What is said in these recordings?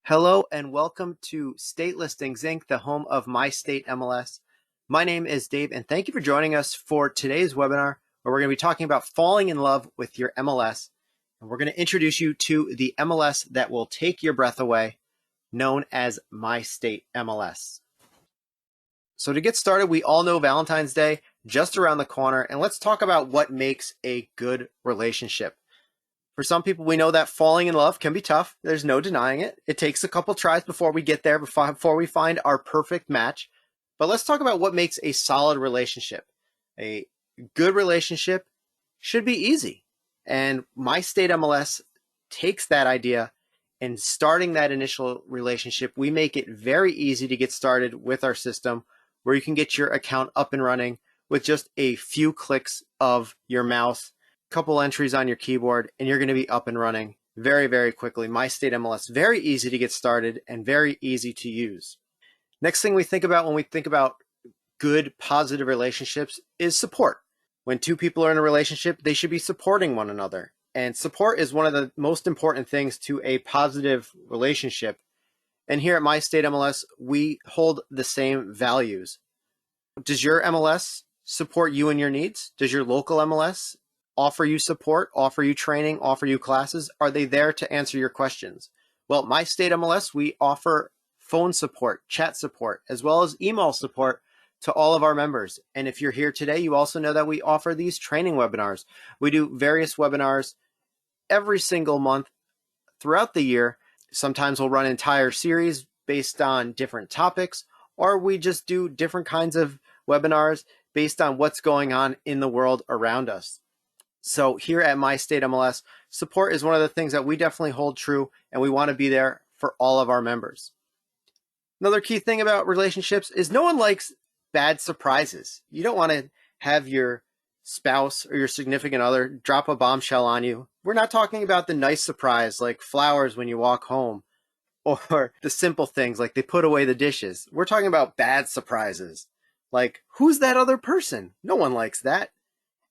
Hello and welcome to State Listings Inc., the home of MyStateMLS. My name is Dave and thank you for joining us for today's webinar where we're going to be talking about falling in love with your MLS. And we're going to introduce you to the MLS that will take your breath away, known as MyStateMLS. So to get started, we all know Valentine's Day just around the corner, and let's talk about what makes a good relationship. For some people, we know that falling in love can be tough. There's no denying it. It takes a couple tries before we get there, before we find our perfect match. But let's talk about what makes a solid relationship. A good relationship should be easy. And MyStateMLS takes that idea, and starting that initial relationship, we make it very easy to get started with our system where you can get your account up and running with just a few clicks of your mouse, couple entries on your keyboard, and you're going to be up and running very, very quickly. MyStateMLS, very easy to get started and very easy to use. Next thing we think about when we think about good, positive relationships is support. When two people are in a relationship, they should be supporting one another. And support is one of the most important things to a positive relationship. And here at MyStateMLS, we hold the same values. Does your MLS support you and your needs? Does your local MLS offer you support, offer you training, offer you classes? Are they there to answer your questions? Well, MyStateMLS, we offer phone support, chat support, as well as email support to all of our members. And if you're here today, you also know that we offer these training webinars. We do various webinars every single month throughout the year. Sometimes we'll run entire series based on different topics, or we just do different kinds of webinars based on what's going on in the world around us. So here at MyStateMLS, support is one of the things that we definitely hold true, and we want to be there for all of our members. Another key thing about relationships is no one likes bad surprises. You don't want to have your spouse or your significant other drop a bombshell on you. We're not talking about the nice surprise like flowers when you walk home, or the simple things like they put away the dishes. We're talking about bad surprises like, who's that other person? No one likes that.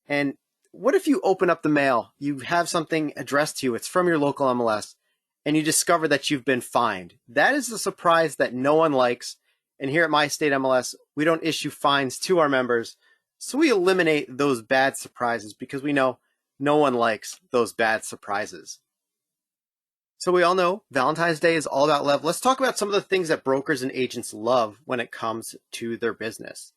And what if you open up the mail, you have something addressed to you, it's from your local MLS, and you discover that you've been fined? That is a surprise that no one likes. And here at MyStateMLS, we don't issue fines to our members, so we eliminate those bad surprises because we know no one likes those bad surprises. So we all know Valentine's Day is all about love. Let's talk about some of the things that brokers and agents love when it comes to their business.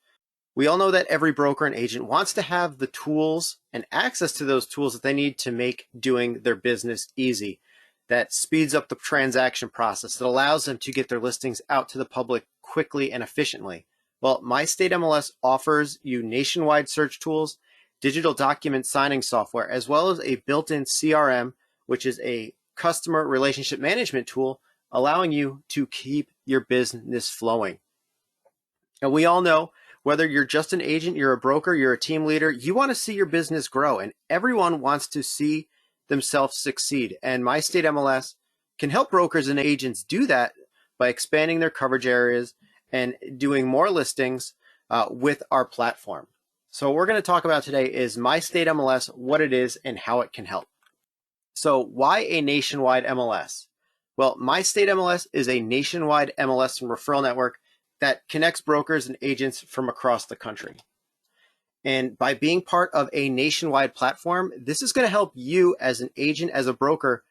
We all know that every broker and agent wants to have the tools and access to those tools that they need to make doing their business easy. That speeds up the transaction process, that allows them to get their listings out to the public quickly and efficiently. Well, MyStateMLS offers you nationwide search tools, digital document signing software, as well as a built-in CRM, which is a customer relationship management tool, allowing you to keep your business flowing. And we all know, whether you're just an agent, you're a broker, you're a team leader, you want to see your business grow, and everyone wants to see themselves succeed. And MyStateMLS can help brokers and agents do that by expanding their coverage areas and doing more listings with our platform. So what we're going to talk about today is MyStateMLS, what it is and how it can help. So why a nationwide MLS? Well, MyStateMLS is a nationwide MLS and referral network that connects brokers and agents from across the country. And by being part of a nationwide platform, this is going to help you as an agent, as a broker,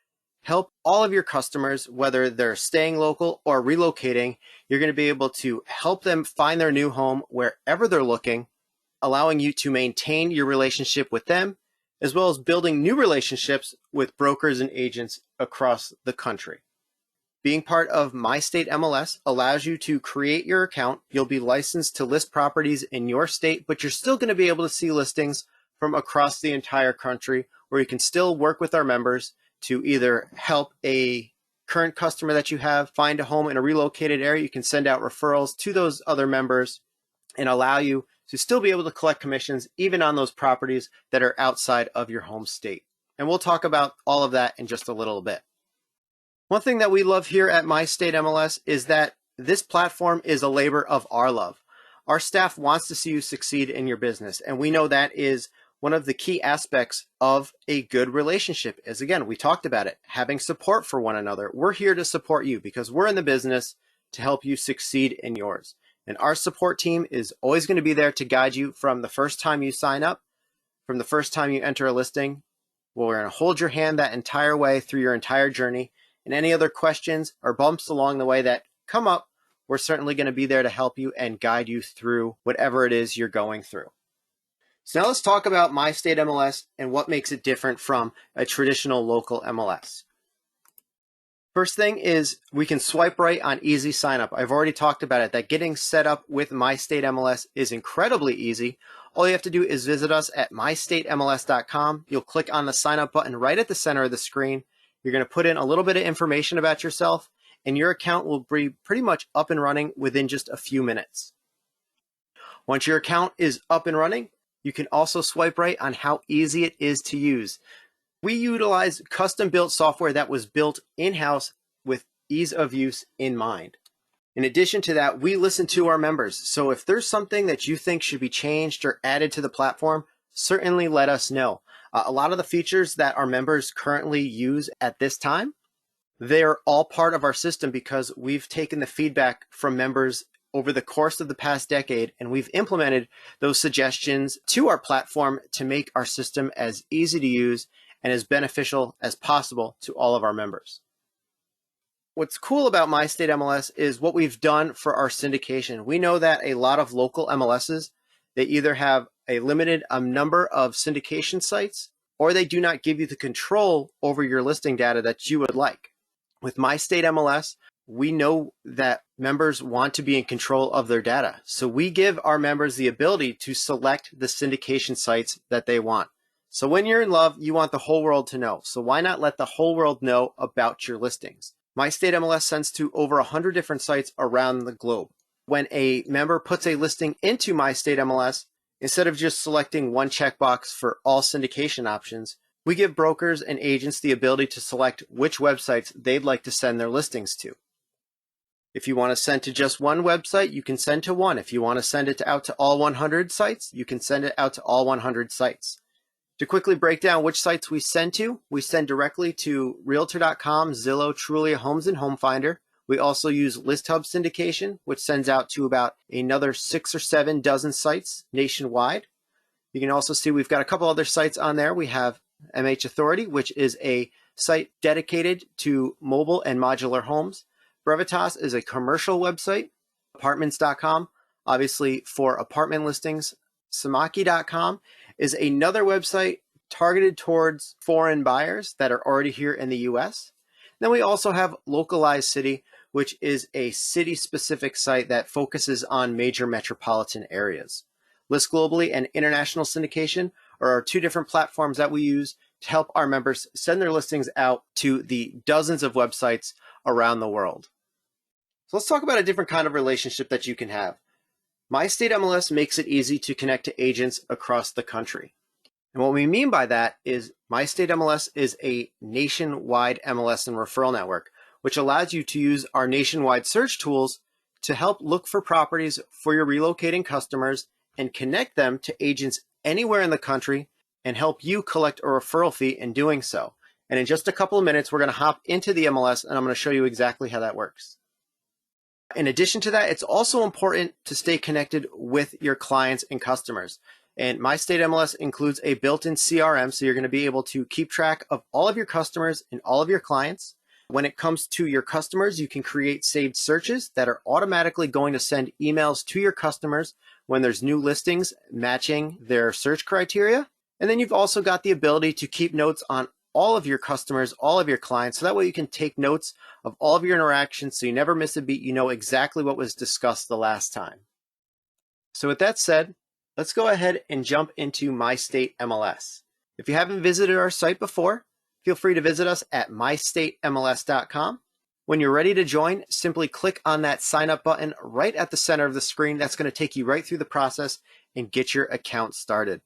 help all of your customers, whether they're staying local or relocating. You're going to be able to help them find their new home wherever they're looking, allowing you to maintain your relationship with them, as well as building new relationships with brokers and agents across the country. Being part of MyStateMLS allows you to create your account. You'll be licensed to list properties in your state, but you're still going to be able to see listings from across the entire country, where you can still work with our members to either help a current customer that you have find a home in a relocated area. You can send out referrals to those other members and allow you to still be able to collect commissions even on those properties that are outside of your home state. And we'll talk about all of that in just a little bit. One thing that we love here at MyStateMLS is that this platform is a labor of our love. Our staff wants to see you succeed in your business, and we know that is one of the key aspects of a good relationship is, again, we talked about it, having support for one another. We're here to support you because we're in the business to help you succeed in yours. And our support team is always going to be there to guide you from the first time you sign up, from the first time you enter a listing. We're going to hold your hand that entire way through your entire journey. And any other questions or bumps along the way that come up, we're certainly going to be there to help you and guide you through whatever it is you're going through. So now let's talk about MyStateMLS and what makes it different from a traditional local MLS. First thing is we can swipe right on easy sign up. I've already talked about it, that getting set up with MyStateMLS is incredibly easy. All you have to do is visit us at MyStateMLS.com. You'll click on the sign up button right at the center of the screen. You're going to put in a little bit of information about yourself, and your account will be pretty much up and running within just a few minutes. Once your account is up and running, you can also swipe right on how easy it is to use. We utilize custom-built software that was built in-house with ease of use in mind. In addition to that, we listen to our members. So if there's something that you think should be changed or added to the platform, certainly let us know. A lot of the features that our members currently use at this time, they're all part of our system because we've taken the feedback from members over the course of the past decade, and we've implemented those suggestions to our platform to make our system as easy to use and as beneficial as possible to all of our members. What's cool about MyStateMLS is what we've done for our syndication. We know that a lot of local MLSs, they either have a limited number of syndication sites, or they do not give you the control over your listing data that you would like. With MyStateMLS, we know that members want to be in control of their data. So we give our members the ability to select the syndication sites that they want. So when you're in love, you want the whole world to know. So why not let the whole world know about your listings? MyStateMLS sends to over 100 different sites around the globe. When a member puts a listing into MyStateMLS, instead of just selecting one checkbox for all syndication options, we give brokers and agents the ability to select which websites they'd like to send their listings to. If you want to send to just one website, you can send to one. If you want to send it out to all 100 sites, you can send it out to all 100 sites. To quickly break down which sites we send to, we send directly to Realtor.com, Zillow, Trulia, Homes, and Home Finder. We also use ListHub syndication, which sends out to about another 6 or 7 dozen sites nationwide. You can also see we've got a couple other sites on there. We have MH Authority, which is a site dedicated to mobile and modular homes. Brevitas is a commercial website. Apartments.com, obviously for apartment listings. Samaki.com is another website targeted towards foreign buyers that are already here in the US. Then we also have Localized City, which is a city-specific site that focuses on major metropolitan areas. List Globally and International Syndication are our two different platforms that we use to help our members send their listings out to the dozens of websites around the world. So let's talk about a different kind of relationship that you can have. MyStateMLS makes it easy to connect to agents across the country. And what we mean by that is MyStateMLS is a nationwide MLS and referral network, which allows you to use our nationwide search tools to help look for properties for your relocating customers and connect them to agents anywhere in the country and help you collect a referral fee in doing so. And in just a couple of minutes, we're going to hop into the MLS and I'm going to show you exactly how that works. In addition to that, it's also important to stay connected with your clients and customers. And MyStateMLS includes a built-in CRM, so you're going to be able to keep track of all of your customers and all of your clients. When it comes to your customers, you can create saved searches that are automatically going to send emails to your customers when there's new listings matching their search criteria. And then you've also got the ability to keep notes on all of your customers, all of your clients, so that way you can take notes of all of your interactions so you never miss a beat. You know exactly what was discussed the last time. So with that said, let's go ahead and jump into MyStateMLS. If you haven't visited our site before, feel free to visit us at MyStateMLS.com. When you're ready to join, simply click on that sign up button right at the center of the screen. That's going to take you right through the process and get your account started.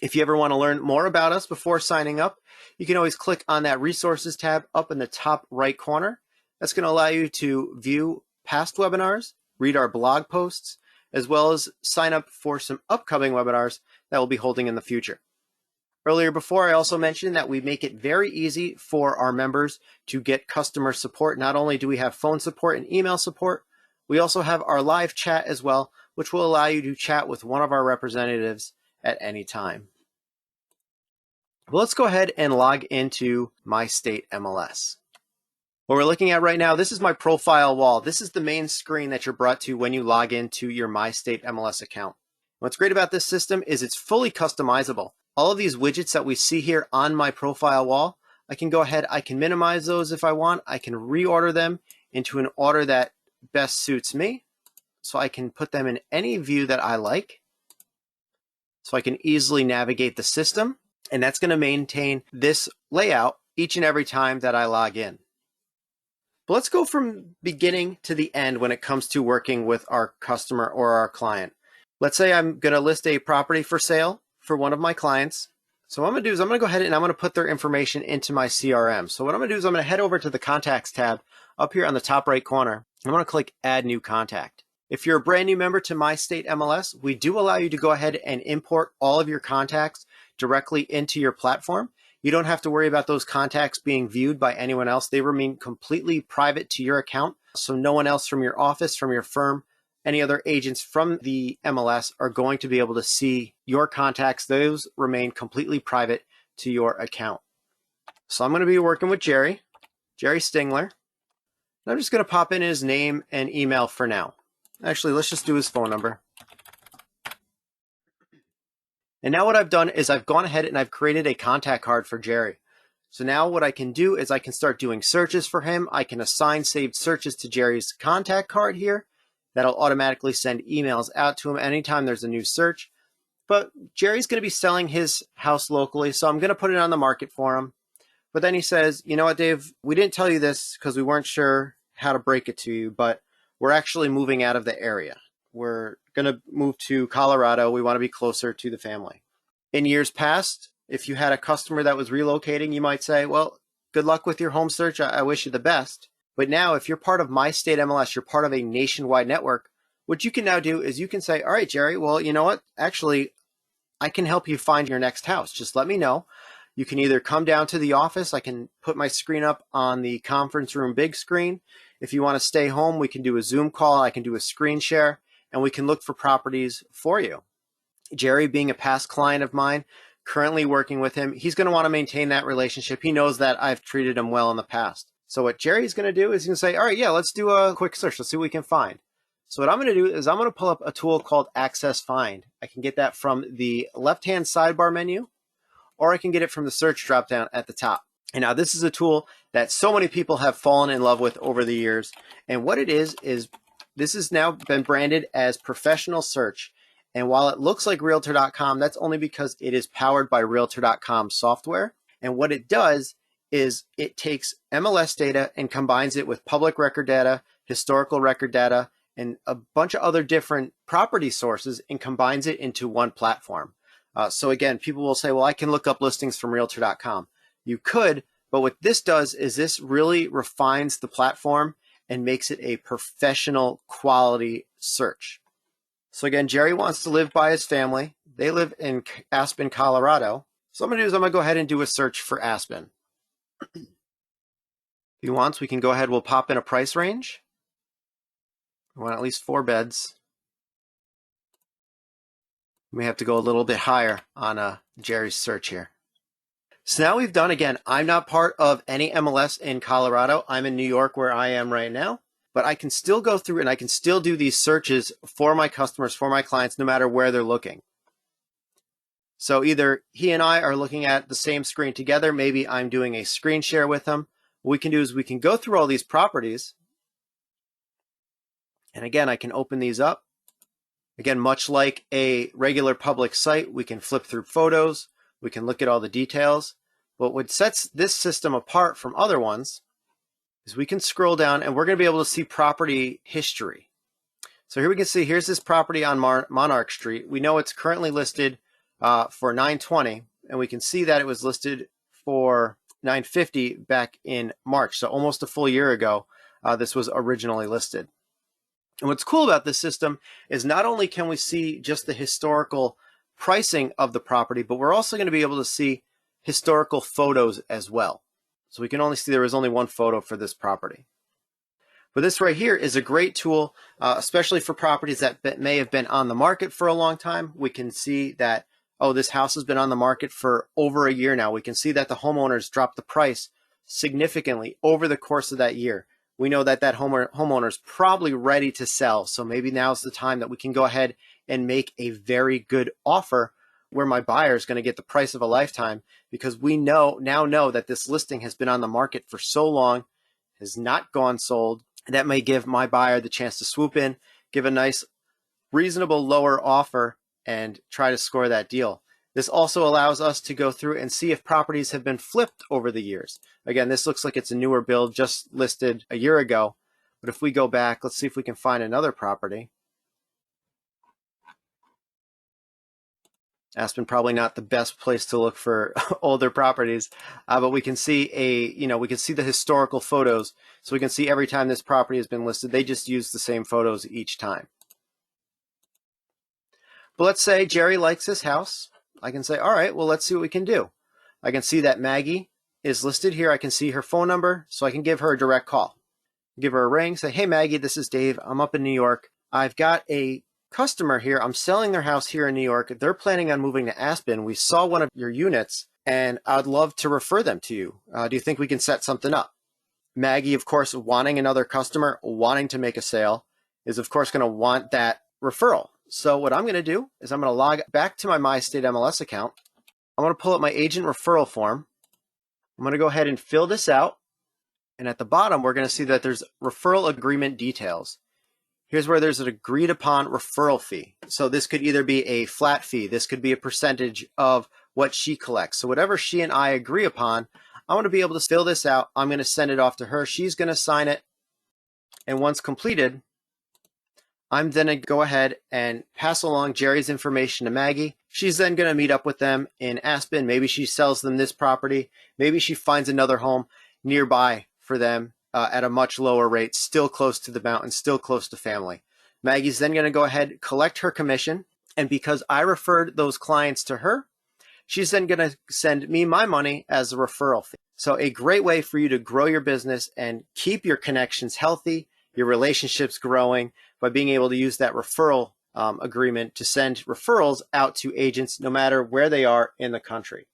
If you ever want to learn more about us before signing up, you can always click on that resources tab up in the top right corner. That's going to allow you to view past webinars, read our blog posts, as well as sign up for some upcoming webinars that we'll be holding in the future. Earlier before, I also mentioned that we make it very easy for our members to get customer support. Not only do we have phone support and email support, we also have our live chat as well, which will allow you to chat with one of our representatives at any time. Well, let's go ahead and log into MyStateMLS. What we're looking at right now, this is my profile wall. This is the main screen that you're brought to when you log into your MyStateMLS account. What's great about this system is it's fully customizable. All of these widgets that we see here on my profile wall, I can go ahead, I can minimize those if I want. I can reorder them into an order that best suits me. So I can put them in any view that I like. So I can easily navigate the system, and that's going to maintain this layout each and every time that I log in. But let's go from beginning to the end when it comes to working with our customer or our client. Let's say I'm going to list a property for sale for one of my clients. So what I'm going to do is I'm going to go ahead and I'm going to put their information into my CRM. So what I'm going to do is I'm going to head over to the Contacts tab up here on the top right corner. I'm going to click Add New Contact. If you're a brand new member to MyStateMLS, we do allow you to go ahead and import all of your contacts directly into your platform. You don't have to worry about those contacts being viewed by anyone else. They remain completely private to your account. So no one else from your office, from your firm, any other agents from the MLS are going to be able to see your contacts. Those remain completely private to your account. So I'm going to be working with Jerry Stingler. And I'm just going to pop in his name and email for now. Actually, let's just do his phone number. And now what I've done is I've gone ahead and I've created a contact card for Jerry. So now what I can do is I can start doing searches for him. I can assign saved searches to Jerry's contact card here. That'll automatically send emails out to him anytime there's a new search. But Jerry's going to be selling his house locally, so I'm going to put it on the market for him. But then he says, you know what, Dave, we didn't tell you this because we weren't sure how to break it to you, but we're actually moving out of the area. We're going to move to Colorado. We want to be closer to the family. In years past, if you had a customer that was relocating, you might say, well, good luck with your home search. I wish you the best. But now if you're part of MyStateMLS, you're part of a nationwide network, what you can now do is you can say, all right, Jerry, well, you know what? Actually, I can help you find your next house. Just let me know. You can either come down to the office. I can put my screen up on the conference room big screen. If you want to stay home, we can do a Zoom call. I can do a screen share, and we can look for properties for you. Jerry, being a past client of mine, currently working with him, he's going to want to maintain that relationship. He knows that I've treated him well in the past. So what Jerry's going to do is he's going to say, all right, yeah, let's do a quick search. Let's see what we can find. So what I'm going to do is I'm going to pull up a tool called Access Find. I can get that from the left-hand sidebar menu, or I can get it from the search dropdown at the top. And now this is a tool that so many people have fallen in love with over the years. And what it is this has now been branded as Professional Search. And while it looks like Realtor.com, that's only because it is powered by Realtor.com software. And what it does is it takes MLS data and combines it with public record data, historical record data, and a bunch of other different property sources and combines it into one platform. So again, people will say, well, I can look up listings from Realtor.com. You could, but what this does is this really refines the platform and makes it a professional quality search. So again, Jerry wants to live by his family. They live in Aspen, Colorado. So what I'm going to do is I'm going to go ahead and do a search for Aspen. If he wants, we can go ahead, we'll pop in a price range. We want at least 4 beds. We have to go a little bit higher on Jerry's search here. So now we've done, again, I'm not part of any MLS in Colorado. I'm in New York where I am right now, but I can still go through and I can still do these searches for my customers, for my clients, no matter where they're looking. So either he and I are looking at the same screen together. Maybe I'm doing a screen share with him. What we can do is we can go through all these properties. And again, I can open these up. Again, much like a regular public site, we can flip through photos. We can look at all the details. But what sets this system apart from other ones is we can scroll down and we're going to be able to see property history. So here we can see, here's this property on Monarch Street. We know it's currently listed for $920, and we can see that it was listed for $950 back in March. So almost a full year ago, this was originally listed. And what's cool about this system is not only can we see just the historical pricing of the property, but we're also going to be able to see historical photos as well. So we can only see there was only one photo for this property. But this right here is a great tool, especially for properties that may have been on the market for a long time. We can see that, oh, this house has been on the market for over a year now. We can see that the homeowners dropped the price significantly over the course of that year. We know that homeowner is probably ready to sell. So maybe now's the time that we can go ahead and make a very good offer where my buyer is going to get the price of a lifetime, because we now know that this listing has been on the market for so long, has not gone sold. That may give my buyer the chance to swoop in, give a nice, reasonable lower offer, and try to score that deal. This also allows us to go through and see if properties have been flipped over the years. Again, this looks like it's a newer build, just listed a year ago. But if we go back, let's see if we can find another property. Aspen, probably not the best place to look for older properties, but we can see we can see the historical photos. So we can see every time this property has been listed, they just use the same photos each time. But let's say Jerry likes this house. I can say, all right, well, let's see what we can do. I can see that Maggie is listed here. I can see her phone number, so I can give her a direct call. Give her a ring, say, hey, Maggie, this is Dave. I'm up in New York. I've got a customer here. I'm selling their house here in New York. They're planning on moving to Aspen. We saw one of your units, and I'd love to refer them to you. Do you think we can set something up? Maggie, of course, wanting another customer, wanting to make a sale, is of course going to want that referral. So what I'm going to do is I'm going to log back to my MyStateMLS account. I'm going to pull up my agent referral form. I'm going to go ahead and fill this out. And at the bottom, we're going to see that there's referral agreement details. Here's where there's an agreed upon referral fee. So this could either be a flat fee. This could be a percentage of what she collects. So whatever she and I agree upon, I want to be able to fill this out. I'm going to send it off to her. She's going to sign it. And once completed, I'm then going to go ahead and pass along Jerry's information to Maggie. She's then going to meet up with them in Aspen. Maybe she sells them this property. Maybe she finds another home nearby for them at a much lower rate, still close to the mountain, still close to family. Maggie's then going to go ahead, collect her commission. And because I referred those clients to her, she's then going to send me my money as a referral fee. So a great way for you to grow your business and keep your connections healthy, your relationships growing, by being able to use that referral agreement to send referrals out to agents no matter where they are in the country.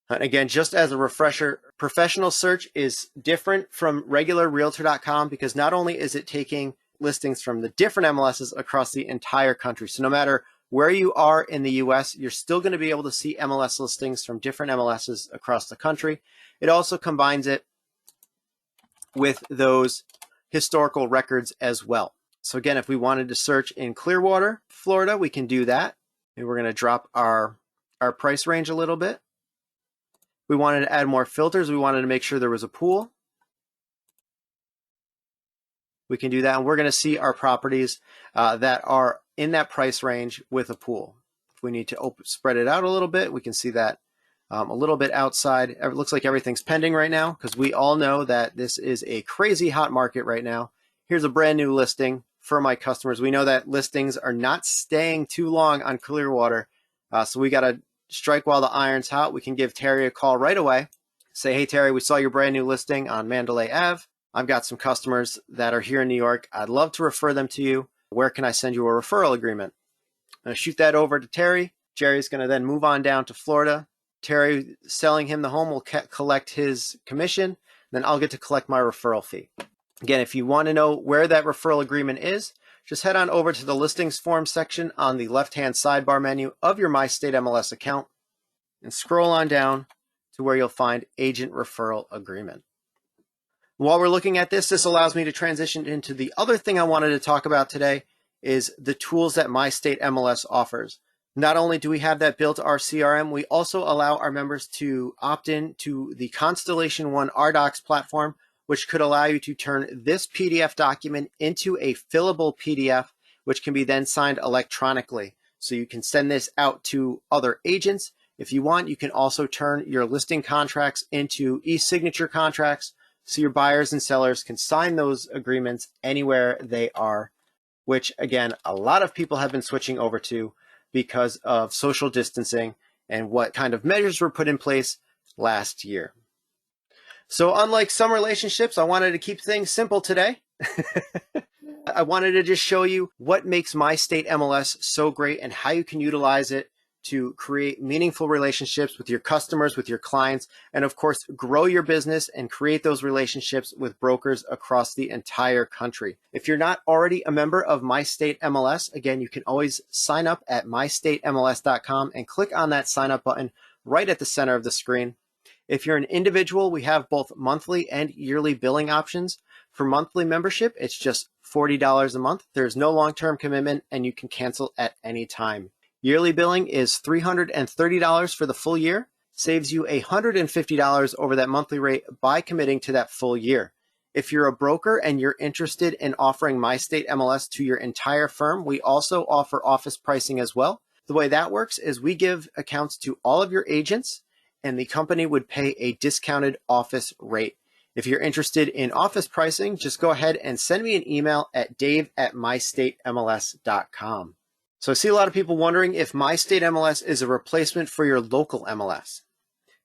And again, just as a refresher, professional search is different from regular realtor.com because not only is it taking listings from the different MLSs across the entire country. So no matter where you are in the US, you're still going to be able to see MLS listings from different MLSs across the country. It also combines it with those historical records as well. So again, if we wanted to search in Clearwater, Florida, we can do that. And we're going to drop our price range a little bit. We wanted to add more filters. We wanted to make sure there was a pool. We can do that. And we're going to see our properties that are in that price range with a pool. If we need to spread it out a little bit, we can see that a little bit outside. It looks like everything's pending right now because we all know that this is a crazy hot market right now. Here's a brand new listing for my customers. We know that listings are not staying too long on Clearwater. So we got to strike while the iron's hot. We can give Terry a call right away. Say, hey, Terry, we saw your brand new listing on Mandalay Ave. I've got some customers that are here in New York. I'd love to refer them to you. Where can I send you a referral agreement? I'm going to shoot that over to Terry. Jerry's going to then move on down to Florida. Terry selling him the home will collect his commission. Then I'll get to collect my referral fee. Again, if you want to know where that referral agreement is, just head on over to the listings form section on the left-hand sidebar menu of your MyStateMLS account and scroll on down to where you'll find agent referral agreement. While we're looking at this, this allows me to transition into the other thing I wanted to talk about today is the tools that MyStateMLS offers. Not only do we have that built to our CRM, we also allow our members to opt in to the Constellation One RDocs platform, which could allow you to turn this PDF document into a fillable PDF, which can be then signed electronically. So you can send this out to other agents. If you want, you can also turn your listing contracts into e-signature contracts so your buyers and sellers can sign those agreements anywhere they are, which again, a lot of people have been switching over to. because of social distancing and what kind of measures were put in place last year. So unlike some relationships, I wanted to keep things simple today. I wanted to just show you what makes My State MLS so great and how you can utilize it to create meaningful relationships with your customers, with your clients, and of course, grow your business and create those relationships with brokers across the entire country. If you're not already a member of My State MLS, again, you can always sign up at MyStateMLS.com and click on that sign up button right at the center of the screen. If you're an individual, we have both monthly and yearly billing options. For monthly membership, it's just $40 a month. There's no long-term commitment and you can cancel at any time. Yearly billing is $330 for the full year, saves you $150 over that monthly rate by committing to that full year. If you're a broker and you're interested in offering My State MLS to your entire firm, we also offer office pricing as well. The way that works is we give accounts to all of your agents and the company would pay a discounted office rate. If you're interested in office pricing, just go ahead and send me an email at dave@mystatemls.com. So I see a lot of people wondering if My State MLS is a replacement for your local MLS.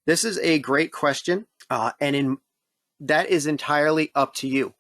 This is a great question, that is entirely up to you.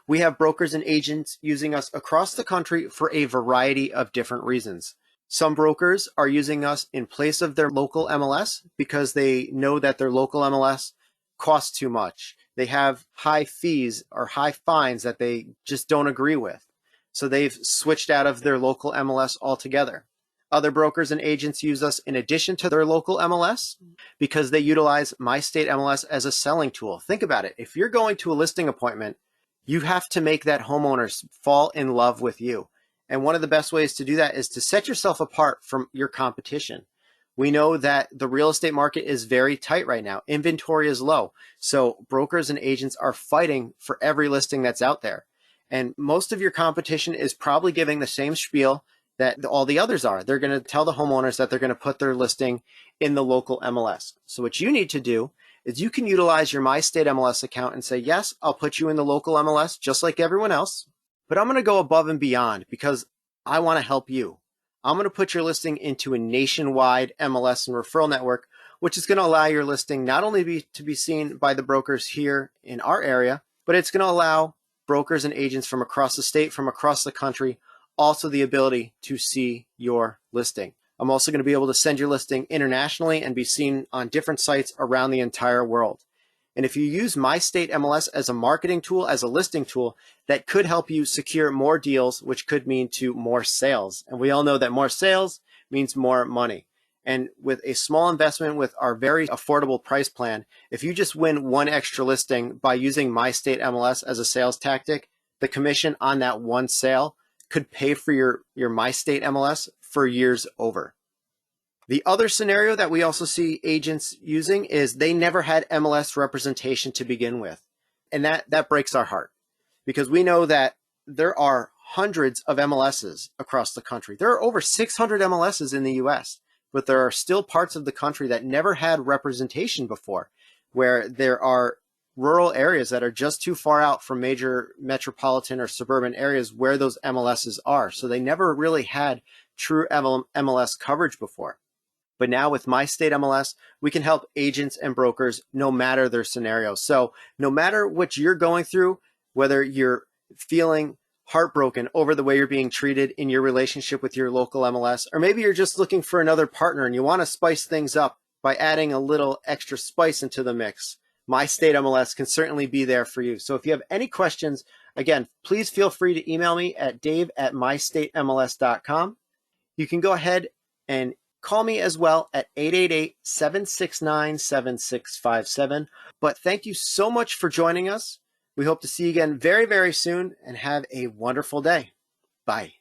We have brokers and agents using us across the country for a variety of different reasons. Some brokers are using us in place of their local MLS because they know that their local MLS costs too much. They have high fees or high fines that they just don't agree with. So they've switched out of their local MLS altogether. Other brokers and agents use us in addition to their local MLS because they utilize My State MLS as a selling tool. Think about it. If you're going to a listing appointment, you have to make that homeowner fall in love with you. And one of the best ways to do that is to set yourself apart from your competition. We know that the real estate market is very tight right now. Inventory is low. So brokers and agents are fighting for every listing that's out there. And most of your competition is probably giving the same spiel that all the others are. They're going to tell the homeowners that they're going to put their listing in the local MLS. So what you need to do is you can utilize your My State MLS account and say, yes, I'll put you in the local MLS just like everyone else, but I'm going to go above and beyond because I want to help you. I'm going to put your listing into a nationwide MLS and referral network, which is going to allow your listing not only to be seen by the brokers here in our area, but it's going to allow brokers and agents from across the state, from across the country, also the ability to see your listing. I'm also going to be able to send your listing internationally and be seen on different sites around the entire world. And if you use My State MLS as a marketing tool, as a listing tool, that could help you secure more deals, which could mean to more sales. And we all know that more sales means more money. And with a small investment with our very affordable price plan, if you just win one extra listing by using My State MLS as a sales tactic, the commission on that one sale could pay for your My State MLS for years over. The other scenario that we also see agents using is they never had MLS representation to begin with. And that breaks our heart because we know that there are hundreds of MLSs across the country. There are over 600 MLSs in the US, but there are still parts of the country that never had representation before, where there are rural areas that are just too far out from major metropolitan or suburban areas where those MLSs are. So they never really had true MLS coverage before. But now with My State MLS, we can help agents and brokers no matter their scenario. So no matter what you're going through, whether you're feeling heartbroken over the way you're being treated in your relationship with your local MLS, or maybe you're just looking for another partner and you want to spice things up by adding a little extra spice into the mix, My State MLS can certainly be there for you. So if you have any questions, again, please feel free to email me at dave@mystatemls.com. You can go ahead and call me as well at 888-769-7657. But thank you so much for joining us. We hope to see you again very, very soon and have a wonderful day. Bye.